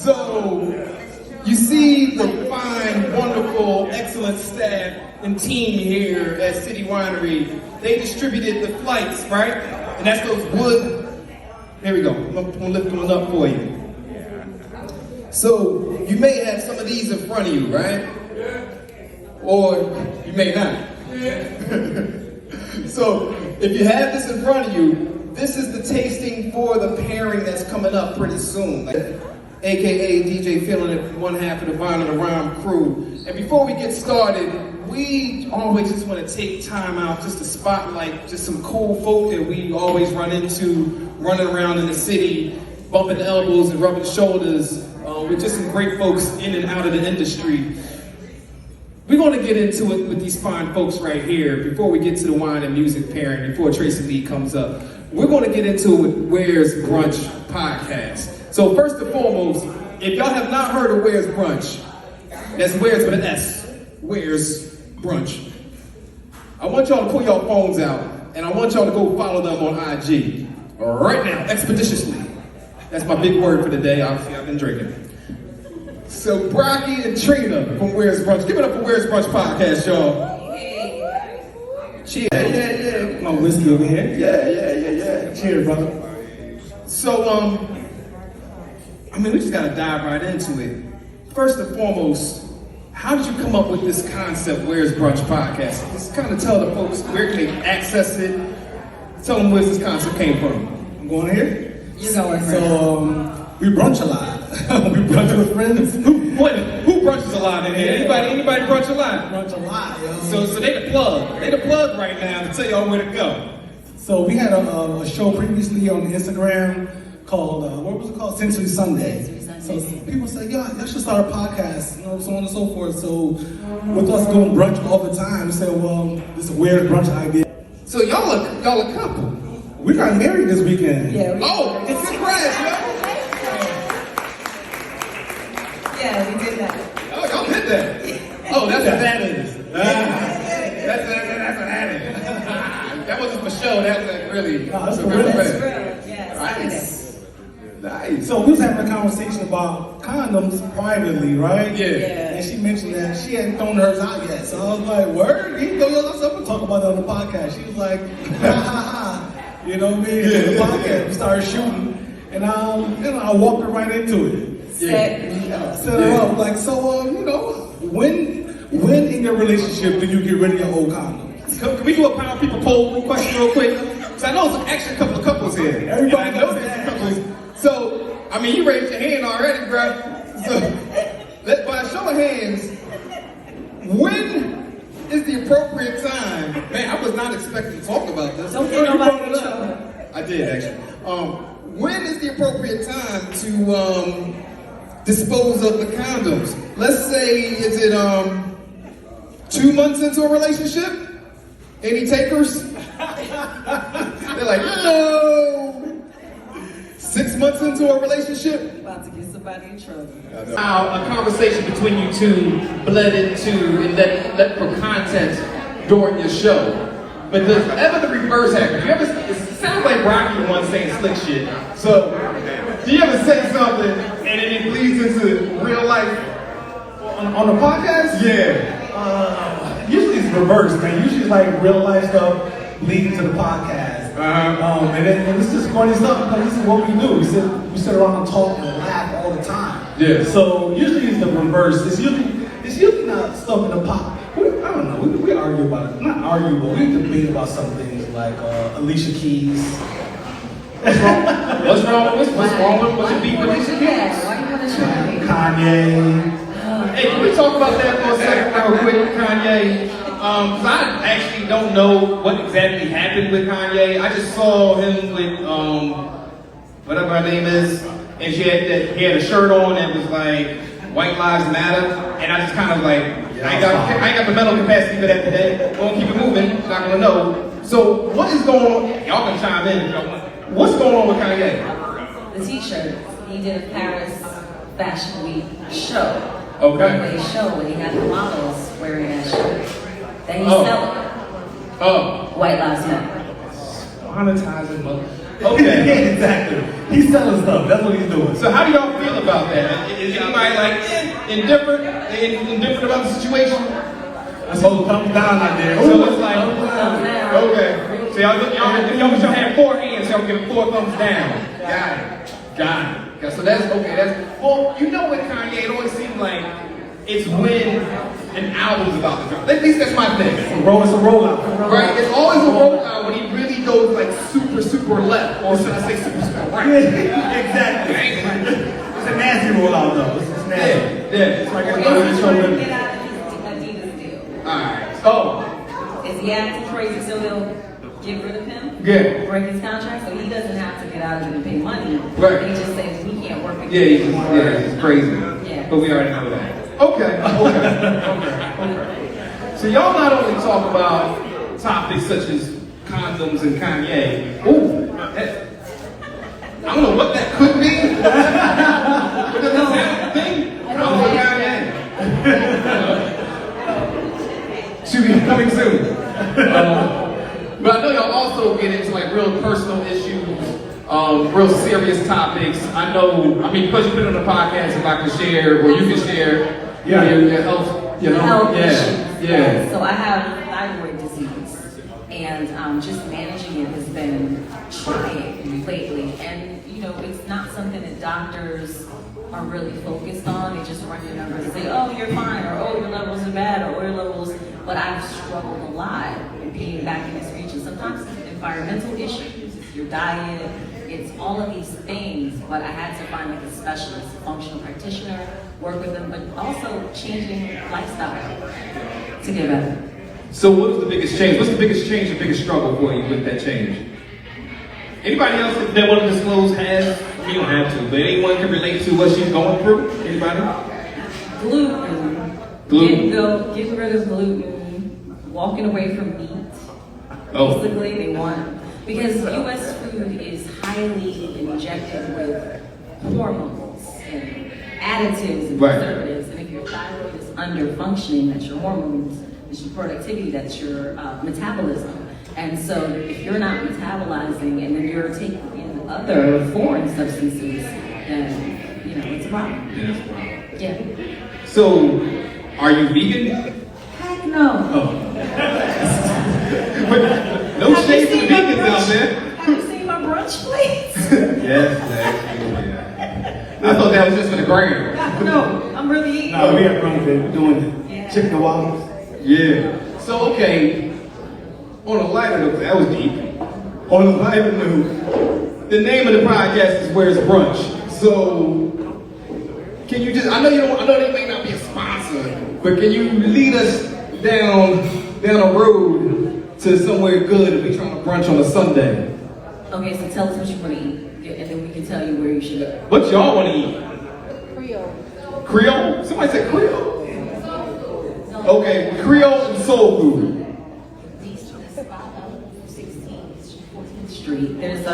So, you see the fine, wonderful, excellent staff and team here at City Winery. They distributed the flights, right? And that's those wood. There we go. I'm gonna lift one up for you. So, you may have some of these in front of you, right? Or you may not. So, if you have this in front of you, this is the tasting for the pairing that's coming up pretty soon. AKA DJ Feeling It, one half of the Vine and the Rhyme crew. And before we get started, we always just want to take time out just to spotlight just some cool folk that we always run into, running around in the city, bumping elbows and rubbing shoulders with just some great folks in and out of the industry. We're going to get into it with these fine folks right here before we get to the wine and music pairing, before Tracy Lee comes up. We're going to get into it with Where's Brunch podcast. So first and foremost, if y'all have not heard of Where's Brunch, that's Where's with an S. Where's Brunch. I want y'all to pull y'all phones out, and I want y'all to go follow them on IG right now, expeditiously. That's my big word for the day. Obviously, I've been drinking. So Brocky and Trina from Where's Brunch. Give it up for Where's Brunch podcast, y'all. Cheers. Yeah. My whiskey over here. Yeah. Cheers, brother. So, we just gotta dive right into it. First and foremost, how did you come up with this concept, Where's Brunch podcast? Just kind of tell the folks where can they access it. Tell them where this concept came from. I'm going here. You know it. So, we brunch a lot. We brunch with friends. Who brunches a lot in here? Anybody brunch a lot? Brunch a lot, yo. So they the plug. They the plug right now to tell y'all where to go. So we had a show previously on Instagram called, what was it called? Sensory Sunday. So people say, y'all should start a podcast, so on and so forth. So with us doing brunch all the time, we said, well, this is a weird brunch idea. So y'all a couple. We got married this weekend. Yeah. Congrats, yo. Yeah, we did that. Oh, y'all did that. Oh, that's what that is. That's what that is. That wasn't for show. That was really. No, that's a for real real. event. Yes. Nice. So we was having a conversation about condoms privately, right? Yeah. And she mentioned that she hadn't thrown hers out yet. So I was like, word? You can throw yours up and talk about it on the podcast. She was like, ha. You know what I mean? Yeah. The podcast, we started shooting. And I walked her right into it. Set me up. Set her up. Like, so, when in your relationship do you get rid of your old condom? Can we do a pound people poll question real quick? So I know there's actually a couple of couples here. Everybody knows knows that. couples. So, you raised your hand already, bro. So, by a show of hands, when is the appropriate time? Man, I was not expecting to talk about this. Don't get nobody in trouble. I did, actually. When is the appropriate time to dispose of the condoms? Let's say, is it 2 months into a relationship? Any takers? They're like, no. 6 months into a relationship? About to get somebody in trouble. How a conversation between you two bled into and let for content during your show. But does ever the reverse happen? It sounds like Brocky once saying slick shit. So, do you ever say something and then it bleeds into real life On the podcast? Yeah. Usually it's reversed, man. Usually it's like real life stuff leading to the podcast. And it's just funny stuff because this is what we do. We sit around and talk and laugh all the time. Yeah. So usually it's the reverse. It's usually not stuff in the pot. I don't know. We argue about it. Not argue, but we debate about some things like Alicia Keys. What's wrong with what's your beef with Alicia Keys? Why you want to try me? Kanye. Hey, can we talk about that for a second real quick, Kanye? Because I actually don't know what exactly happened with Kanye. I just saw him with, whatever her name is, and he had a shirt on that was like, White Lives Matter, and I just kind of like, I ain't got the mental capacity for that today. Gonna keep it moving, not gonna know. So what is going on? Y'all can chime in if y'all want. What's going on with Kanye? The t-shirt. He did a Paris Fashion Week show. Okay. Runway show where he had the models wearing that shirt. That he's selling. Oh. White Lives Matter. Monetizing, Okay. Exactly. He's selling stuff. That's what he's doing. So how do y'all feel about that? Is anybody like indifferent? Indifferent about the situation? I suppose it comes down out there. So it's like, down. okay. So y'all wish y'all had 4 hands, y'all give 4 thumbs down. Got it. So that's okay. Well, you know with Kanye, it always seems like it's when an album's about to drop. At least that's my thing. It's a rollout. Right? It's always a rollout when he really goes like super left. Or should I say super right? Exactly. It's a nasty rollout though. It's nasty. Yeah. It's like Or it's is going he to trying to show get them. out of his Adidas deal? Alright. Oh. Is he acting crazy so they'll get rid of him? Yeah. Break his contract so he doesn't have to get out of it and pay money. Right. He just says he can't work again. Yeah, it's crazy. Yeah. But we already know that. Okay. So y'all not only talk about topics such as condoms and Kanye. Ooh. I don't know what that could be. But does that thing? Condoms and Kanye. Should be coming soon. But I know y'all also get into like real personal issues, real serious topics. Because you've been on the podcast, if I can share, or you can share, your health, Health issues. Yeah. So I have thyroid disease, and just managing it has been trying lately. And it's not something that doctors are really focused on. They just run your numbers and say, "Oh, you're fine," or "Oh, your levels are bad," or "Oh, your levels." But I've struggled a lot in being back in this region. Sometimes it's environmental issues, it's your diet, it's all of these things. But I had to find like a specialist, a functional practitioner, work with them, but also changing lifestyle to get better. So what was the biggest change? What's the biggest change, the biggest struggle for you with that change? Anybody else that want to disclose has? You don't have to, but anyone can relate to what she's going through? Anybody? Gluten. Getting rid of gluten, walking away from meat. Oh. Basically, they want, because U.S. food is highly injected with hormones and additives and Right. preservatives. And if your thyroid is under functioning, that's your hormones, that's your productivity, that's your metabolism. And so if you're not metabolizing and then you're taking in other foreign substances, then, it's a problem. Yeah, that's wild. Yeah. So, are you vegan? Heck no. Oh. No shade to the vegans out there. Have you seen my brunch plates? Yes, actually, I thought that was just for the gram. No, I'm really eating. No, we have brunch, baby. We're doing Yeah. chicken and waffles. Yeah. So, okay, on a lighter note, that was deep. On a lighter note, the name of the podcast is Where's Brunch? So, can you I know they may not be a sponsor, but can you lead us down a road to somewhere good if we're trying to brunch on a Sunday? Okay, so tell us what you want to eat, and then we can tell you where you should go. What y'all want to eat? Creole. Creole? Somebody said Creole? Okay, Creole and soul food. 14th Street. There's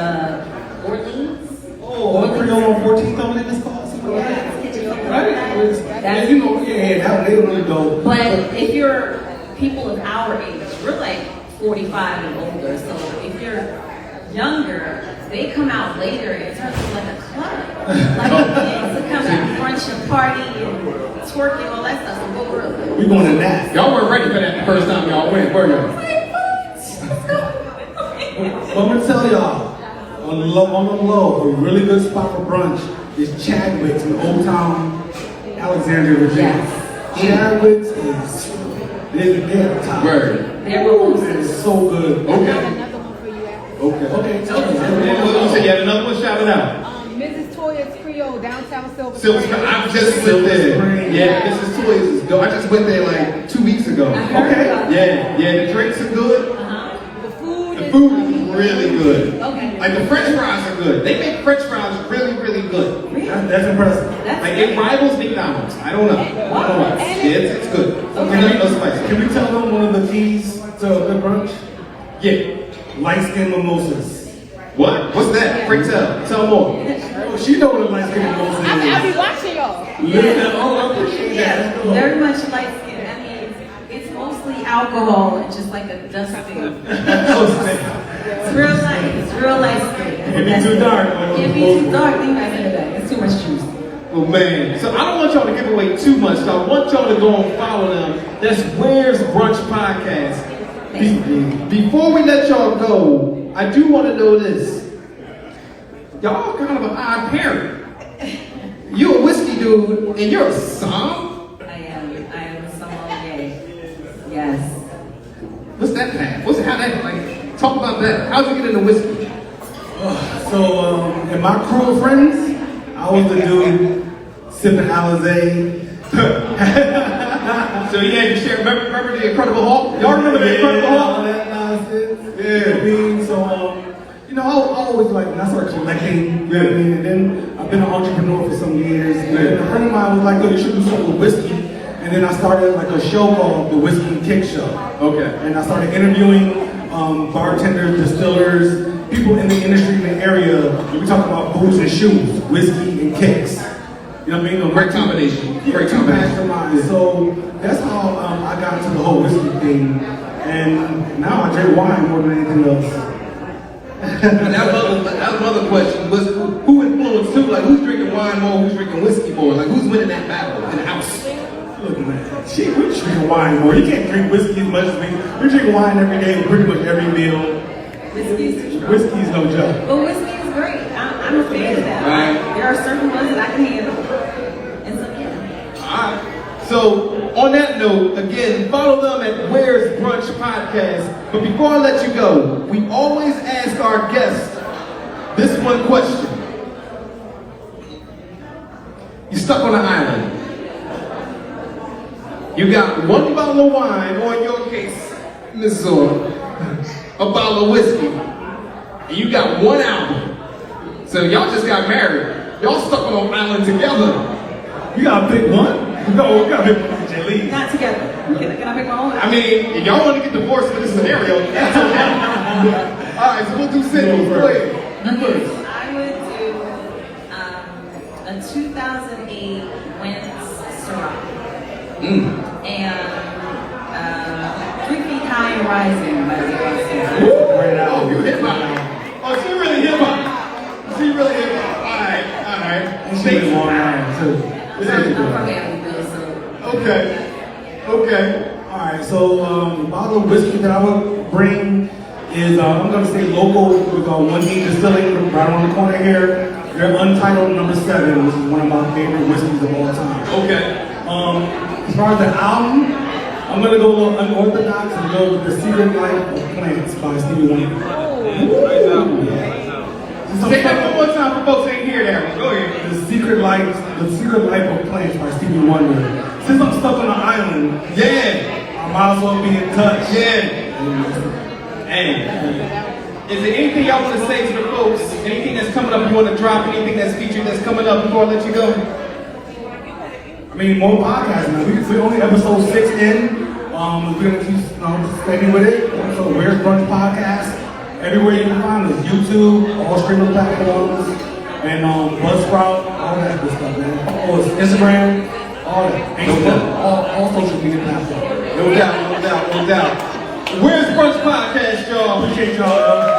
Orleans. Oh, Creole on 14th over in this call. Right? That's- That they really go. But if you're people of our age, we're like 45 and older. So if you're younger, they come out later and it turns into like a club. Like kids to come out, brunch and party and twerking, all that stuff. So what we're We going to that. Y'all weren't ready for that the first time y'all went, were y'all? Well, I'm gonna tell y'all, on the low, a really good spot for brunch is Chadwick's in Old Town, Alexandria, Virginia. Yes. Chadwick's they're at the top. Word. They're Ooh, mimosas. it's so good. I got Okay. another one for you after. Okay, tell me. You said you had another one? Shout it out. Mrs. Toya's Creole, downtown Silver Silver Spring. Spring. I just went there. Yeah, this is Toys is dope. I just went there like 2 weeks ago. I heard about that. Yeah, the drinks are good. Uh-huh. The food The is food is really good. Okay. Like the French fries are good. They make French fries really, really good. That's impressive. That's Like great. it rivals McDonald's. I don't know. I don't know why. Yeah, it's good. Okay. No spicy. Can we tell them one of the keys to a good brunch? Yeah. Light skin mimosas. What? What's that? Freak tell more. Oh, she know what a light skin mimosa is. I be watching y'all. Listen, I appreciate Yeah, that. very much light skin. I mean, it's mostly alcohol and just like a dusting. It's real light. It's real light skin. It'd be too dark. It'd be too dark. Leave that in the back. It's too much juice. Well, man. So I don't want y'all to give away too much. So I want y'all to go and follow them. That's Where's Brunch Podcast. Before we let y'all go, I do want to know this. Y'all are kind of an odd pairing. You're a whiskey dude and you're a som? I am a sommelier. Yes. What's that path? How that, like, talk about that. How'd you get into whiskey? So, in my crew of friends, I was the dude sipping Alizé. So yeah, you share. Remember the Incredible Hulk? Y'all remember the Incredible Hulk? All that nonsense. Yeah. I mean, so I always like when I started collecting. You know what I mean? And then I've been an entrepreneur for some years. And then a friend of mine was like, "Yo, you should do something with whiskey." And then I started like a show called the Whiskey and Kick Show. Okay. And I started interviewing bartenders, distillers, people in the industry in the area. We talk about booze and shoes, whiskey and kicks. You know what I mean? Great combination. Great combination. Mastermind. So that's how I got into the whole whiskey thing. And now I drink wine more than anything else. And that was another question. Was who influenced who? Like who's drinking wine more? Who's drinking whiskey more? Like who's winning that battle in the house? Look, man, shit, we're drinking wine more. You can't drink whiskey as much as me. We're drinking wine every day, pretty much every meal. Whiskey's no joke. But whiskey is great. I'm a fan of that. Right. There are certain ones that I can handle. And so, yeah. Alright. So on that note, again, follow them at Where's Brunch Podcast. But before I let you go, we always ask our guests this one question. You're stuck on an island. You got one bottle of wine, or in your case, Miss Zora, a bottle of whiskey, and you got one album. So y'all just got married. Y'all stuck on an island together. You gotta pick one? No, we gotta pick one with J-Lee. Not together. Can I pick my own? I mean, if y'all want to get divorced for this scenario, that's okay. Alright, so we'll do singles. Go ahead. Okay. I would do a 2008 Weds Syrah. And 3 Feet High and Rising by the Oh, you hip hop. Oh, she really hip hop. She really hip hop. Alright. And she was Long Island too. I'm from Amityville, so. Okay. Alright, so the bottle of whiskey that I would bring is, I'm gonna say local with 1D Distilling right around the corner here. Their Untitled number 7, which is one of my favorite whiskeys of all time. Okay. As far as the album, I'm gonna go a little unorthodox and go with The Secret Life of Plants by Stevie Wonder. Say that one more time for folks who ain't hear that one. Go ahead. The Secret Life of Plants by Stevie Wonder. Since I'm stuck on an island, Yeah. I might as well be in touch. Yeah. Hey. Is there anything y'all want to say to the folks? Anything that's coming up you want to drop? Anything that's featured that's coming up before I let you go? I mean, more podcasts, man. We're only episode 6 in. We're gonna keep spending with it. So Where's Brunch Podcast? Everywhere you can find us. YouTube, all streaming platforms, and Buzzsprout, all that good stuff, man. Oh, it's Instagram, all that. Facebook, all social media platforms. No doubt. Where's Brunch Podcast, y'all? Appreciate y'all.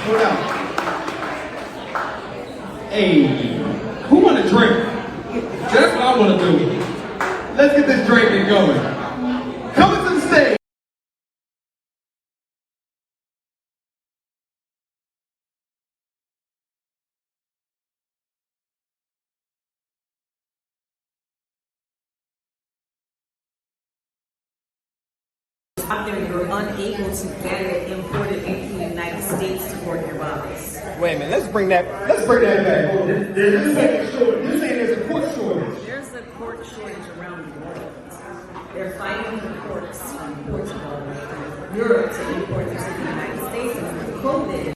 No doubt. Hey, who want a drink? That's what I want to do. Let's get this drinking going. Coming to the stage. Out there, you're unable to get it imported into the United States to port your bottles. Wait a minute, let's bring that back. This ain't there's a port shortage. There's a port shortage around the world. They're fighting the ports from Portugal and Europe to import them to the United States. And with COVID,